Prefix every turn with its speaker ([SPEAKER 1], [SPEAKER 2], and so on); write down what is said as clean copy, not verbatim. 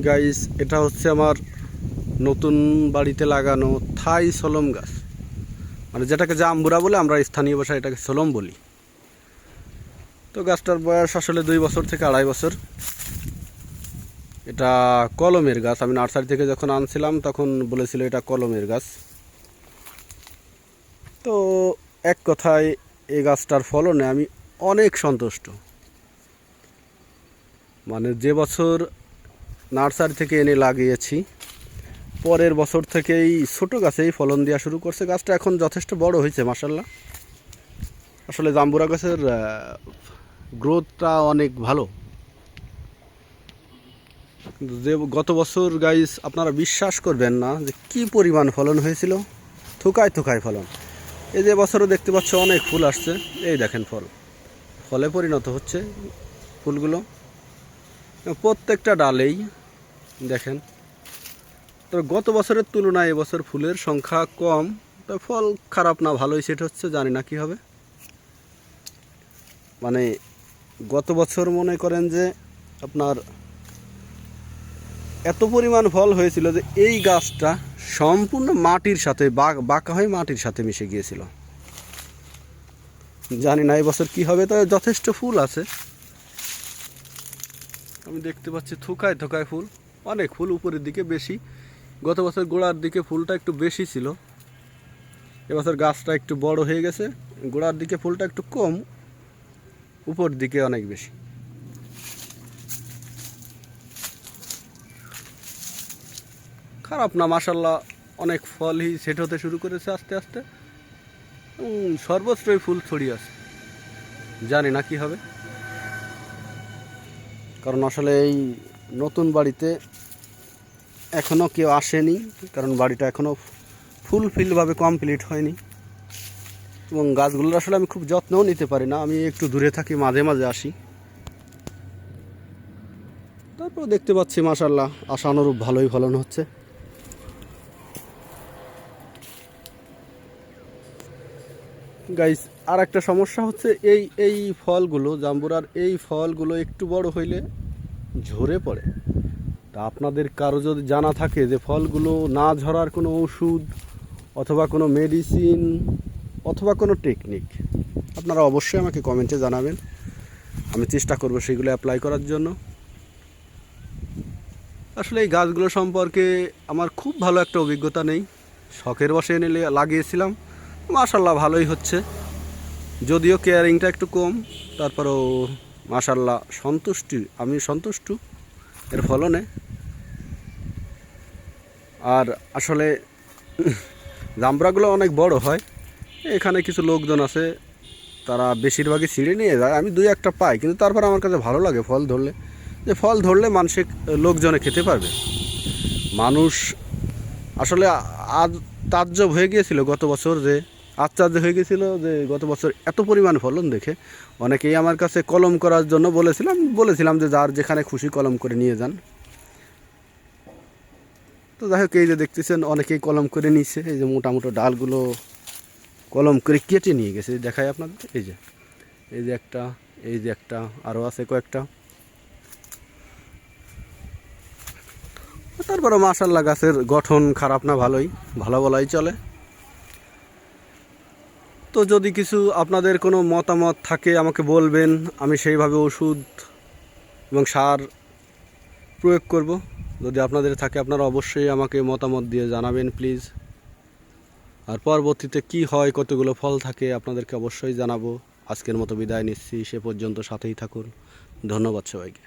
[SPEAKER 1] Guys, এটা হচ্ছে আমার নতুন বাড়িতে লাগানো থাই সলম গাছ, মানে যেটাকে জাম্বুরা বলে, আমরা স্থানীয় ভাষায় এটাকে সলম বলি। তো গাছটার বয়স আসলে 2 বছর থেকে 2.5 বছর। এটা কলমের গাছ। আমি নার্সারি থেকে যখন আনছিলাম তখন বলেছিল এটা কলমের গাছ। তো এক কথায় এই গাছটার ফলনে আমি অনেক সন্তুষ্ট। মানে যে বছর নার্সারি থেকে এনে লাগিয়েছি, পরের বছর থেকেই ছোটো গাছেই ফলন দেওয়া শুরু করছে। গাছটা এখন যথেষ্ট বড় হয়েছে মাশাল্লাহ। আসলে জাম্বুরা গাছের গ্রোথটা অনেক ভালো। কিন্তু যে গত বছর গাইস, আপনারা বিশ্বাস করবেন না যে কী পরিমাণ ফলন হয়েছিল, থুকায় থুকায় ফলন। এই যে বছরও দেখতে পাচ্ছ অনেক ফুল আসছে, এই দেখেন ফলে পরিণত হচ্ছে ফুলগুলো প্রত্যেকটা ডালেই দেখেন। তো গত বছরের তুলনায় এবছর ফুলের সংখ্যা কম, তো ফল খারাপ না ভালোই সেট হচ্ছে, জানি না কী হবে। মানে গত বছর মনে করেন যে আপনার এত পরিমাণ ফল হয়েছিল যে এই গাছটা সম্পূর্ণ মাটির সাথে বাঁকা হয়ে মাটির সাথে মিশে গিয়েছিল। জানি না এবছর কী হবে, তবে যথেষ্ট ফুল আছে। আমি দেখতে পাচ্ছি থোকায় থোকায় ফুল, অনেক ফুল উপরের দিকে বেশি। গত বছর গোড়ার দিকে ফুলটা একটু বেশি ছিল, এবছর গাছটা একটু বড় হয়ে গেছে, গোড়ার দিকে ফুলটা একটু কম, উপর দিকে অনেক বেশি। খারাপ না মাশাল্লাহ, অনেক ফলই সেট হতে শুরু করেছে আস্তে আস্তে। সর্বত্রই ফুল ছড়িয়ে আছে, জানি না কি হবে। কারণ আসলে এই নতুন বাড়িতে এখনও কেউ আসেনি, কারণ বাড়িটা এখনও ফুলফিলভাবে কমপ্লিট হয়নি। এবং গাছগুলোর আসলে আমি খুব যত্নও নিতে পারি না, আমি একটু দূরে থাকি, মাঝে মাঝে আসি। তারপর দেখতে পাচ্ছি মাশাল্লাহ আশানুরূপ ভালোই ফলন হচ্ছে। গাইস, আর একটা সমস্যা হচ্ছে এই ফলগুলো, জাম্বুরার এই ফলগুলো একটু বড় হইলে ঝরে পড়ে। তা আপনাদের কারো যদি জানা থাকে যে ফলগুলো না ঝরার কোনো ওষুধ অথবা কোনো মেডিসিন অথবা কোনো টেকনিক, আপনারা অবশ্যই আমাকে কমেন্টে জানাবেন। আমি চেষ্টা করব সেগুলো অ্যাপ্লাই করার জন্য। আসলে এই গাছগুলো সম্পর্কে আমার খুব ভালো একটা অভিজ্ঞতা নেই, শখের বশে এনে লাগিয়েছিলাম, মাশাল্লাহ ভালোই হচ্ছে, যদিও কেয়ারিংটা একটু কম, তারপরেও মাশাল্লাহ আমি সন্তুষ্ট এর ফলনে। আর আসলে জাম্বুরাগুলো অনেক বড় হয়। এখানে কিছু লোকজন আছে, তারা বেশিরভাগই ছিঁড়ে নিয়ে যায়, আমি 2-1টা পাই, কিন্তু তারপর আমার কাছে ভালো লাগে ফল ধরলে, যে ফল ধরলে মানুষে লোকজনে খেতে পারবে। মানুষ আসলে আজ তাজ্জব হয়ে গিয়েছিল গত বছর, যে আশ্চর্য হয়ে গেছিলো যে গত বছর এত পরিমাণ ফলন দেখে। অনেকেই আমার কাছে কলম করার জন্য বলেছিলাম যে যার যেখানে খুশি কলম করে নিয়ে যান। তো যাই হোক, এই যে দেখতেছেন অনেকেই কলম করে নিয়েছে, এই যে মোটামুটি ডালগুলো কলম করে কেটে নিয়ে গেছে, দেখাই আপনাদের। এই যে একটা আরও আছে কয়েকটা। তারপরে মাশাল্লাহ গাছের গঠন খারাপ না, ভালো বলাই চলে। তো যদি কিছু আপনাদের কোনো মতামত থাকে আমাকে বলবেন, আমি সেইভাবে ওষুধ এবং সার প্রয়োগ করব। যদি আপনাদের থাকে আপনারা অবশ্যই আমাকে মতামত দিয়ে জানাবেন প্লিজ। আর পরবর্তীতে কি হয়, কতগুলো ফল থাকে আপনাদেরকে অবশ্যই জানাবো। আজকের মতো বিদায় নিচ্ছি, সে পর্যন্ত সাথেই থাকুন। ধন্যবাদ সবাইকে।